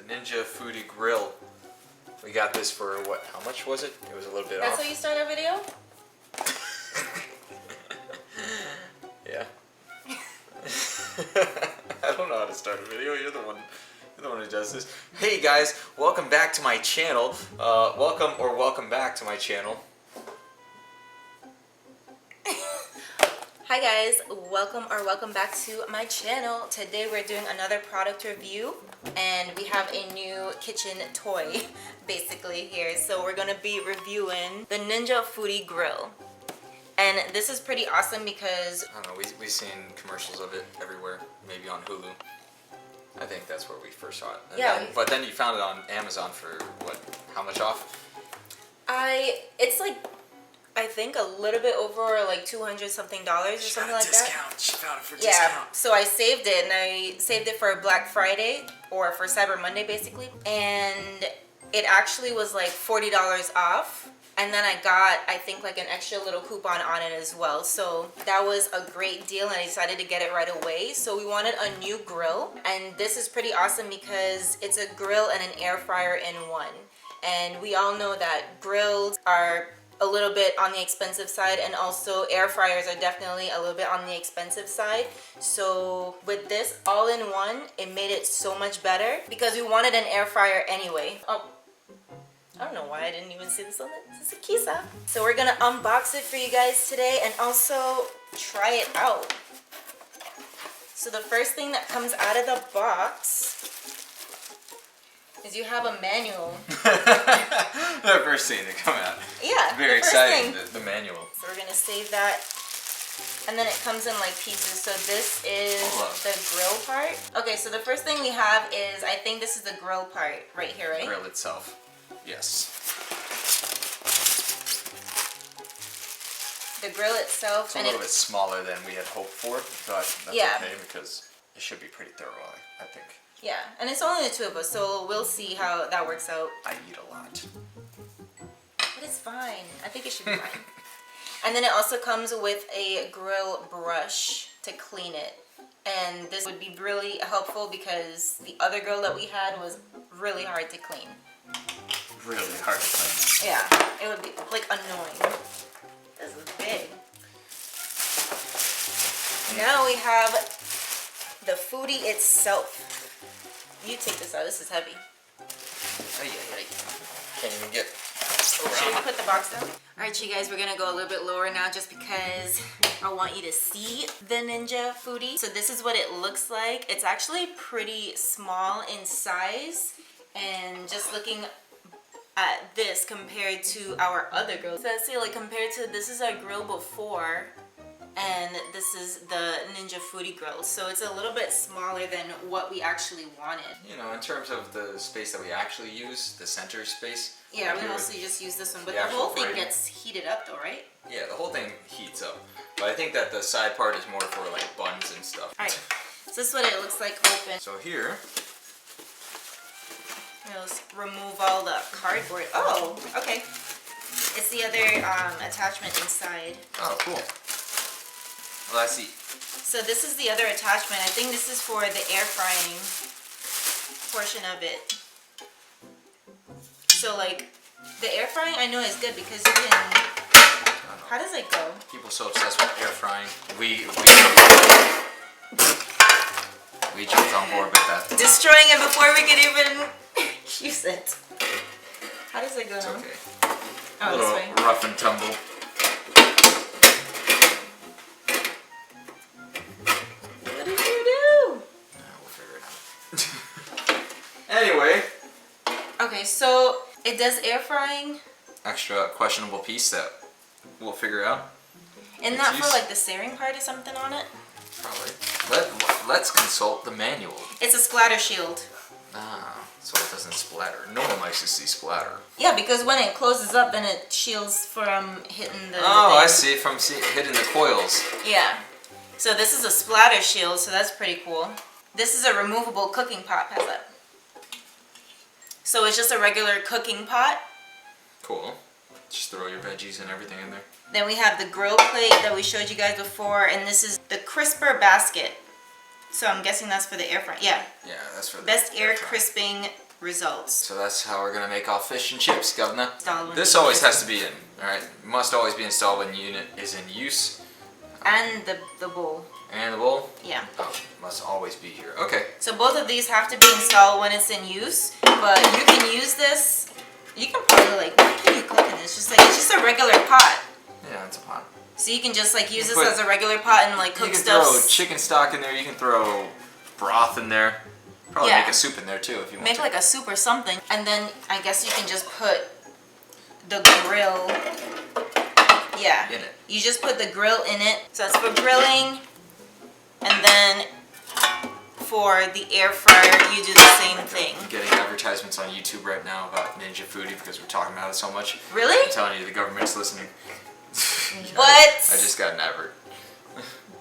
Ninja Foodi grill. We got this for what? How much was it? It was a little bit That's off. how you start a video? Yeah. I don't know how to start a video. You're the one who does this. Hey guys, welcome back to my channel. Welcome back to my channel. Hi guys, welcome back to my channel. Today we're doing another product review and we have a new kitchen toy basically here. So we're gonna be reviewing the Ninja Foodi grill. And this is pretty awesome because I don't know, we've seen commercials of it everywhere, maybe on Hulu. I think that's where we first saw it. But then you found it on Amazon for what? How much off? It's like I think a little bit over like $200 something or something like discount. that. She found it for yeah, discount. so I saved it and I saved it for Black Friday or for Cyber Monday basically. And it actually was like $40 off. And then I got, I think, like an extra little coupon on it as well. So that was a great deal and I decided to get it right away. So we wanted a new grill. And this is pretty awesome because it's a grill and an air fryer in one. And we all know that grills are a little bit on the expensive side, and also air fryers are definitely a little bit on the expensive side. So with this all in one, it made it so much better because we wanted an air fryer anyway. Oh, I don't know why I didn't even see this on the Kisa. So we're gonna unbox it for you guys today and also try it out. So the first thing that comes out of the box is you have a manual. The first thing to come out. Yeah. Very exciting, the manual. So we're gonna save that. And then it comes in like pieces. So this is the grill part. Okay, so the first thing we have is, I think this is the grill part right here, right? The grill itself. Yes. The grill itself. It's a little bit smaller than we had hoped for, but that's okay because it should be pretty thorough, I think. Yeah, and it's only the two of us, so we'll see how that works out. I eat a lot. But it's fine. I think it should be fine. And then it also comes with a grill brush to clean it. And this would be really helpful because the other grill that we had was really hard to clean. Really hard to clean. Yeah, it would be like annoying. This is big. Now we have the Foodi itself. You take this out. This is heavy. Can't even get. Should we put the box down? Alright, you guys, we're gonna go a little bit lower now just because I want you to see the Ninja Foodi. So this is what it looks like. It's actually pretty small in size, and just looking at this compared to our other grills. So let's see, like compared to, this is our grill before, and this is the Ninja Foodi grill. So it's a little bit smaller than what we actually wanted. You know, in terms of the space that we actually use, the center space. Yeah, we mostly just use this one, but the whole thing gets heated up though, right? Yeah, the whole thing heats up. But I think that the side part is more for like buns and stuff. Alright, so this is what it looks like open. So here, Let's remove all the cardboard. Oh, okay. It's the other attachment inside. oh cool. Well, let's see. So this is the other attachment. I think this is for the air frying portion of it. So like the air frying I know is good because you can. How does it go? People so obsessed with air frying. We jumped on board with that. Destroying it before we could even use it. How does it go? It's now? okay. Oh, A little this way. rough and tumble. What did you do? We'll figure it out. Anyway. Okay, so it does air frying. Extra questionable piece that we'll figure out. And not for like the searing part or something on it? Probably. Let's consult the manual. It's a splatter shield. Ah, so it doesn't splatter. No one likes to see splatter. Yeah, because when it closes up, then it shields from hitting the Oh, thing. I see. From hitting the coils. Yeah. So this is a splatter shield, so that's pretty cool. This is a removable cooking pot. How's that? So it's just a regular cooking pot. Cool. Just throw your veggies and everything in there. Then we have the grill plate that we showed you guys before, and this is the crisper basket. So I'm guessing that's for the air fry. Yeah. Yeah, that's for the Best air fry. crisping results. So that's how we're gonna make our fish and chips, governor. Installed when This the always unit- has to be in, alright? Must always be installed when the unit is in use. And the bowl. And the bowl? Yeah. Oh, must always be here. Okay. So both of these have to be installed when it's in use, but you can use this. You can probably like, what can you cook in this? Just like, it's just a regular pot. Yeah, it's a pot. So you can just like use You this put- as a regular pot and like cook You can stuff. throw chicken stock in there, you can throw broth in there. Probably Yeah. make a soup in there too if you want Make to. like a soup or something. And then I guess you can just put the grill. Yeah. In it. You just put the grill in it. So that's for grilling. And then for the air fryer, you do the same thing. I'm getting advertisements on YouTube right now about Ninja Foodi because we're talking about it so much. Really? I'm telling you, the government's listening. What? I just got an advert.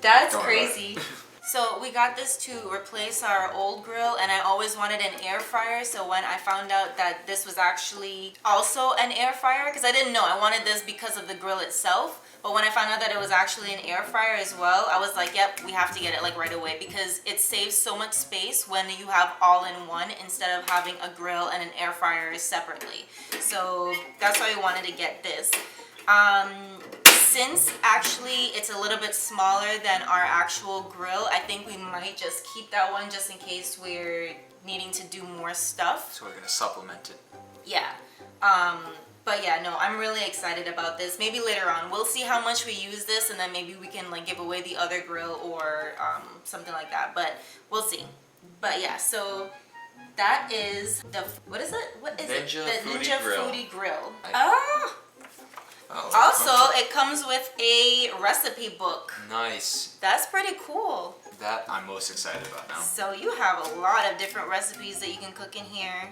That's Don't worry about crazy. So we got this to replace our old grill, and I always wanted an air fryer. So when I found out that this was actually also an air fryer, because I didn't know, I wanted this because of the grill itself. But when I found out that it was actually an air fryer as well, I was like, yep, we have to get it like right away, because it saves so much space when you have all in one instead of having a grill and an air fryer separately. So that's why we wanted to get this. Since actually it's a little bit smaller than our actual grill, I think we might just keep that one just in case we're needing to do more stuff. So we're gonna supplement it. Yeah. But yeah, no, I'm really excited about this. Maybe later on, we'll see how much we use this, and then maybe we can like give away the other grill or something like that. But we'll see. But yeah, so that is the, what is it? What is Ninja it? The Foodi Ninja Grill. Foodi Grill. Oh, Also, it comes with a recipe book. nice. That's pretty cool. That I'm most excited about now. So you have a lot of different recipes that you can cook in here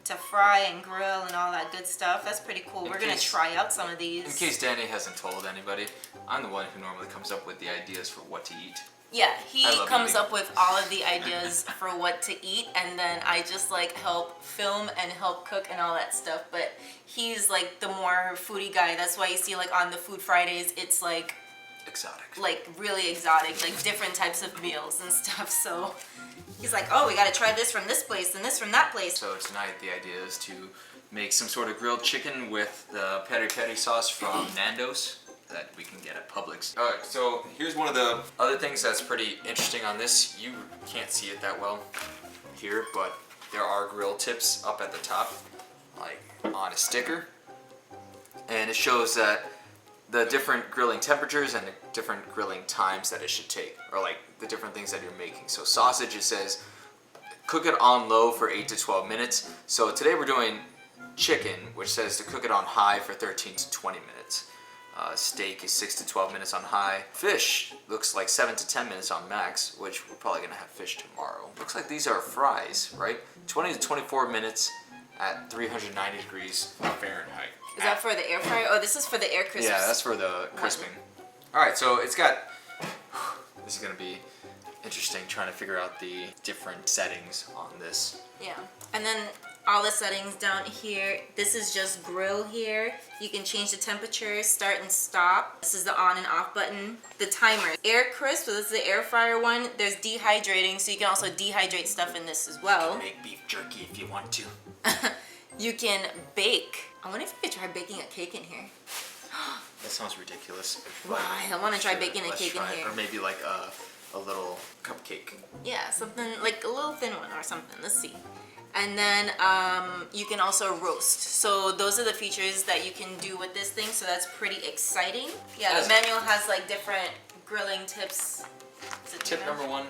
to fry and grill and all that good stuff. That's pretty cool. We're gonna try out some of these. In case Danny hasn't told anybody, I'm the one who normally comes up with the ideas for what to eat. Yeah, he I love comes eating. up with all of the ideas for what to eat, and then I just like help film and help cook and all that stuff. But he's like the more foodie guy. That's why you see like on the Food Fridays, it's like Exotic. really exotic, like different types of meals and stuff. So he's like, oh, we gotta try this from this place and this from that place. So tonight the idea is to make some sort of grilled chicken with the peri peri sauce from Nando's that we can get at Publix. Alright, so here's one of the other things that's pretty interesting on this. You can't see it that well here, but there are grill tips up at the top, like on a sticker. And it shows that the different grilling temperatures and the different grilling times that it should take, or like the different things that you're making. So sausage, it says cook it on low for 8 to 12 minutes. So today we're doing chicken, which says to cook it on high for 13 to 20 minutes. Steak is 6 to 12 minutes on high. Fish looks like 7 to 10 minutes on max, which we're probably gonna have fish tomorrow. Looks like these are fries, right? 20 to 24 minutes at 390 degrees Fahrenheit. Is that for the air fryer? Oh, this is for the air crisps. Yeah, that's for the crisping. Alright, so it's got, this is gonna be interesting trying to figure out the different settings on this. Yeah, and then all the settings down here. This is just grill here. You can change the temperature, start and stop. This is the on and off button. The timer. Air crisp, so this is the air fryer one. There's dehydrating, so you can also dehydrate stuff in this as well. Make beef jerky if you want to. You can bake. I wonder if you could try baking a cake in here. That sounds ridiculous. Wow, I want to try Sure, baking a let's cake try in it. here. Or maybe like a little cupcake. Yeah, something like a little thin one or something. Let's see. And then you can also roast. So those are the features that you can do with this thing. So that's pretty exciting. Yeah, the manual has like different grilling tips. Tip number 1,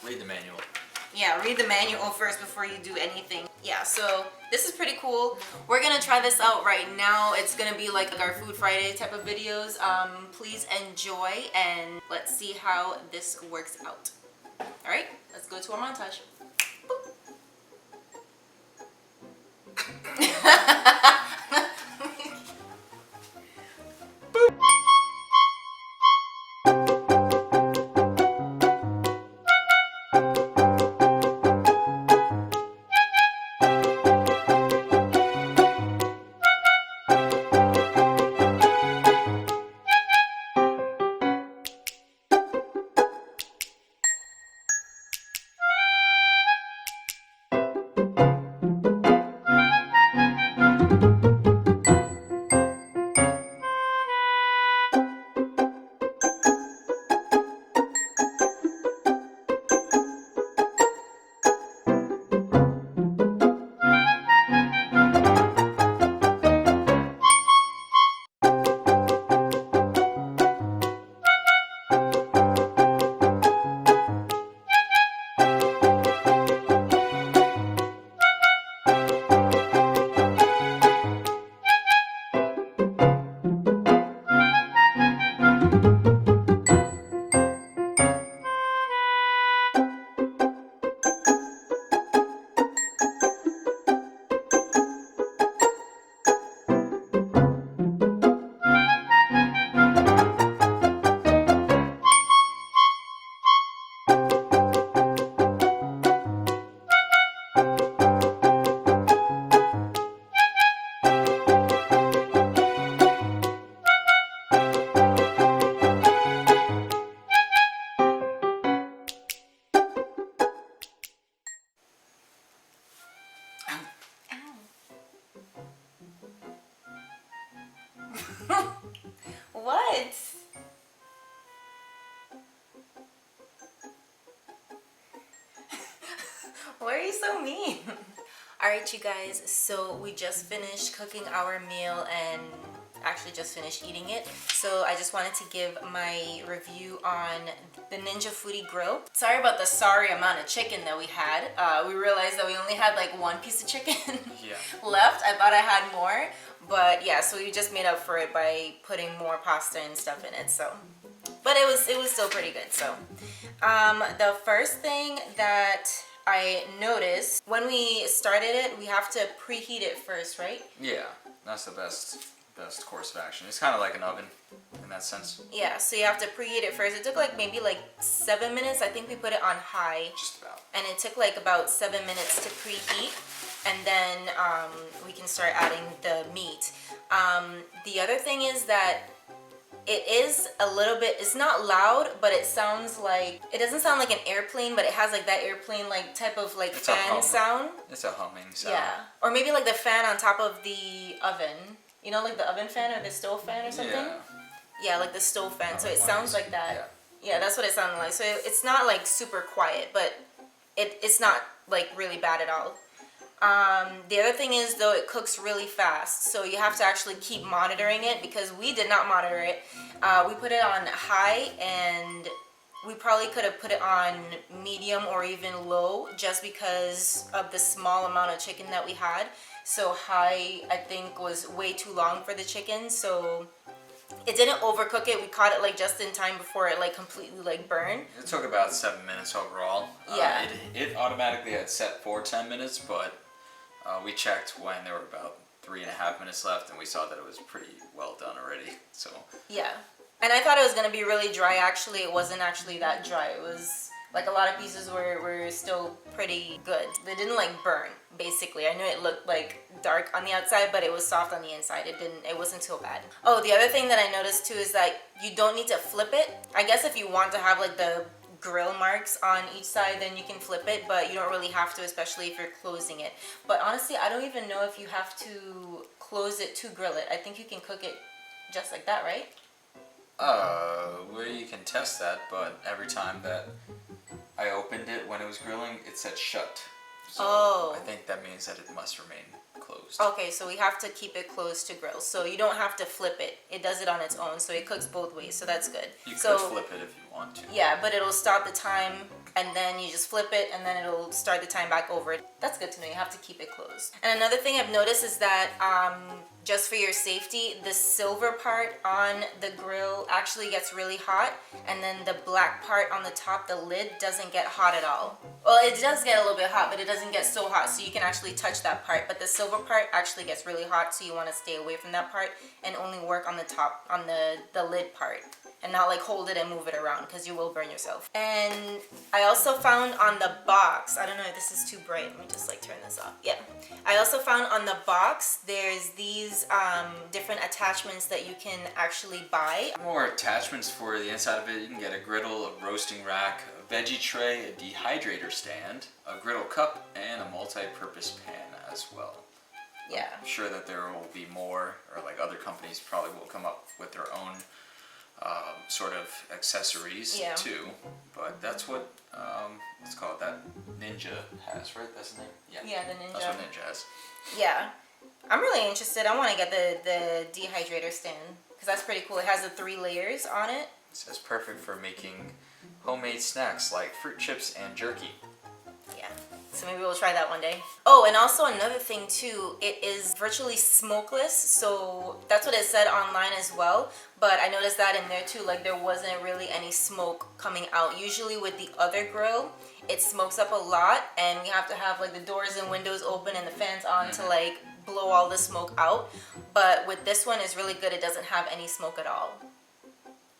read the manual. Yeah, read the manual first before you do anything. Yeah, so this is pretty cool. We're gonna try this out right now. It's gonna be like our Food Friday type of videos. Please enjoy and let's see how this works out. All right, let's go to our montage. so mean. All right, you guys, so we just finished cooking our meal and actually just finished eating it. So I just wanted to give my review on the Ninja Foodi grill. Sorry about the sorry amount of chicken that we had. We realized that we only had like one piece of chicken left. I thought I had more, but yeah, so we just made up for it by putting more pasta and stuff in it. So, but it was still pretty good. So, the first thing that I noticed when we started it, we have to preheat it first, right? Yeah, that's the best course of action. It's kind of like an oven in that sense. Yeah, so you have to preheat it first. It took like maybe like 7 minutes. I think we put it on high. Just about. And it took like about 7 minutes to preheat, and then we can start adding the meat. The other thing is that it is a little bit, it's not loud, but it sounds like, it doesn't sound like an airplane, but it has like that airplane like type of like it's fan sound. It's a humming sound. Yeah, or maybe like the fan on top of the oven. You know, like the oven fan or the stove fan or something? Yeah, like the stove fan. So it sounds like that. Yeah, that's what it sounded like. So it's not like super quiet, but it's not like really bad at all. The other thing is though, it cooks really fast. So you have to actually keep monitoring it because we did not monitor it. We put it on high and we probably could have put it on medium or even low just because of the small amount of chicken that we had. So high, I think, was way too long for the chicken. So it didn't overcook it. We caught it like just in time before it like completely like burned. It took about 7 minutes overall. Yeah. It automatically had set for 10 minutes, but we checked when there were about 3.5 minutes left and we saw that it was pretty well done already. So yeah. And I thought it was going to be really dry. Actually, it wasn't actually that dry. It was like a lot of pieces were still pretty good. They didn't like burn, basically. I knew it looked like dark on the outside, but it was soft on the inside. It wasn't too bad. Oh, the other thing that I noticed too is that you don't need to flip it. I guess if you want to have like the grill marks on each side, then you can flip it, but you don't really have to, especially if you're closing it. But honestly, I don't even know if you have to close it to grill it. I think you can cook it just like that, right? Well, you can test that, but every time that I opened it when it was grilling, it said shut. So I think that means that it must remain closed. Okay, so we have to keep it closed to grill. So you don't have to flip it. It does it on its own, so it cooks both ways, so that's good. You could flip it if you want to. Yeah, but it'll stop the time, and then you just flip it, and then it'll start the time back over. That's good to know. You have to keep it closed. And another thing I've noticed is that just for your safety, the silver part on the grill actually gets really hot, and then the black part on the top, the lid, doesn't get hot at all. Well, it does get a little bit hot, but it doesn't get so hot, so you can actually touch that part. But the silver part actually gets really hot, so you want to stay away from that part and only work on the top, on the lid part, and not like hold it and move it around because you will burn yourself. And I also found on the box, I don't know if this is too bright, let me just like turn this off. Yeah, I also found on the box there's these different attachments that you can actually buy. More attachments for the inside of it. You can get a griddle, a roasting rack, a veggie tray, a dehydrator stand, a griddle cup, and a multi-purpose pan as well. Yeah. I'm sure that there will be more, or like other companies probably will come up with their own sort of accessories too. But that's what, let's call it that Ninja has, right? That's the name? Yeah, the Ninja. That's what Ninja has. Yeah. I'm really interested. I want to get the dehydrator stand because that's pretty cool. It has the 3 layers on it. It says perfect for making homemade snacks like fruit chips and jerky. Yeah. So maybe we'll try that one day. Oh, and also another thing too, it is virtually smokeless. So that's what it said online as well. But I noticed that in there too, like there wasn't really any smoke coming out. Usually with the other grill, it smokes up a lot and we have to have like the doors and windows open and the fans on to like blow all the smoke out. But with this one, it's really good. It doesn't have any smoke at all.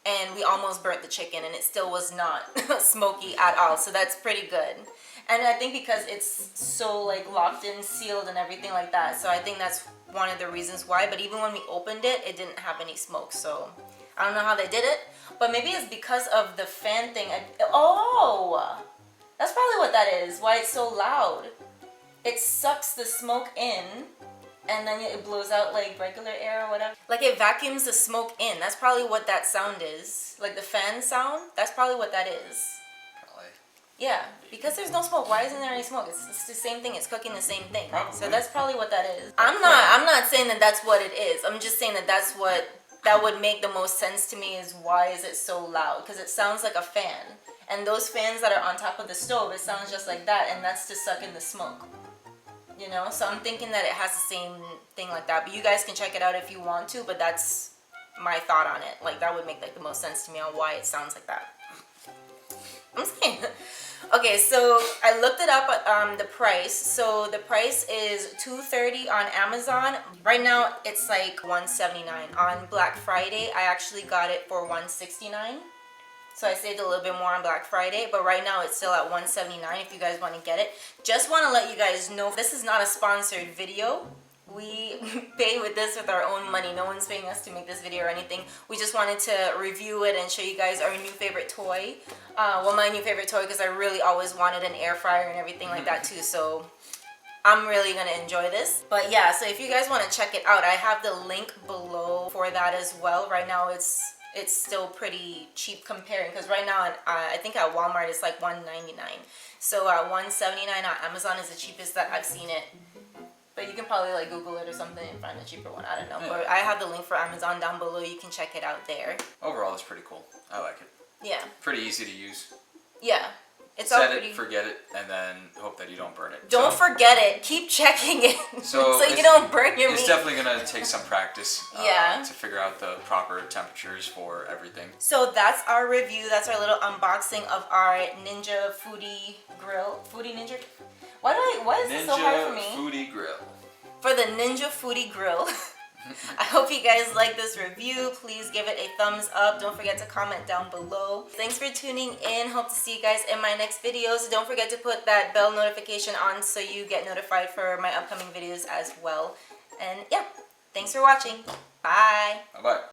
And we almost burnt the chicken and it still was not smoky at all. So that's pretty good. And I think because it's so like locked in, sealed and everything like that. So I think that's one of the reasons why. But even when we opened it, it didn't have any smoke. So I don't know how they did it. But maybe it's because of the fan thing. Oh, that's probably what that is. Why it's so loud. It sucks the smoke in. And then it blows out like regular air or whatever. Like it vacuums the smoke in. That's probably what that sound is. Like the fan sound. That's probably what that is. Probably. Yeah, because there's no smoke. Why isn't there any smoke? It's the same thing. It's cooking the same thing. Probably. So that's probably what that is. I'm not saying that that's what it is. I'm just saying that that's what that would make the most sense to me is why is it so loud? Because it sounds like a fan. And those fans that are on top of the stove, it sounds just like that, and that's to suck in the smoke. You know? So I'm thinking that it has the same thing like that. But you guys can check it out if you want to, but that's my thought on it. Like that would make like the most sense to me on why it sounds like that. I'm saying. Okay, so I looked it up the price. So the price is $230 on Amazon. Right now it's like $179. On Black Friday, I actually got it for $169. So I saved a little bit more on Black Friday, but right now it's still at $179 if you guys want to get it. Just want to let you guys know this is not a sponsored video. We pay with this with our own money. No one's paying us to make this video or anything. We just wanted to review it and show you guys our new favorite toy. Well, my new favorite toy because I really always wanted an air fryer and everything like that too. So I'm really going to enjoy this. But yeah, so if you guys want to check it out, I have the link below for that as well. Right now it's still pretty cheap comparing because right now I think at Walmart it's like $199. So at $179 on Amazon is the cheapest that I've seen it. But you can probably like Google it or something and find a cheaper one. I don't know. Yeah. But I have the link for Amazon down below. You can check it out there. Overall, it's pretty cool. I like it. Yeah. Pretty easy to use. Yeah. It's Set all pretty. it, forget it, and then hope that you don't burn it. Don't forget it. Keep checking it so you don't burn your meat. It's definitely going to take some practice yeah. to figure out the proper temperatures for everything. So that's our review. That's our little unboxing of our Ninja Foodi grill. Foodi Ninja? Why is this so hard for me? Ninja Foodi grill. For the Ninja Foodi grill. I hope you guys like this review. Please give it a thumbs up. Don't forget to comment down below. Thanks for tuning in. Hope to see you guys in my next videos. Don't forget to put that bell notification on so you get notified for my upcoming videos as well. And yeah, thanks for watching. Bye. Bye-bye.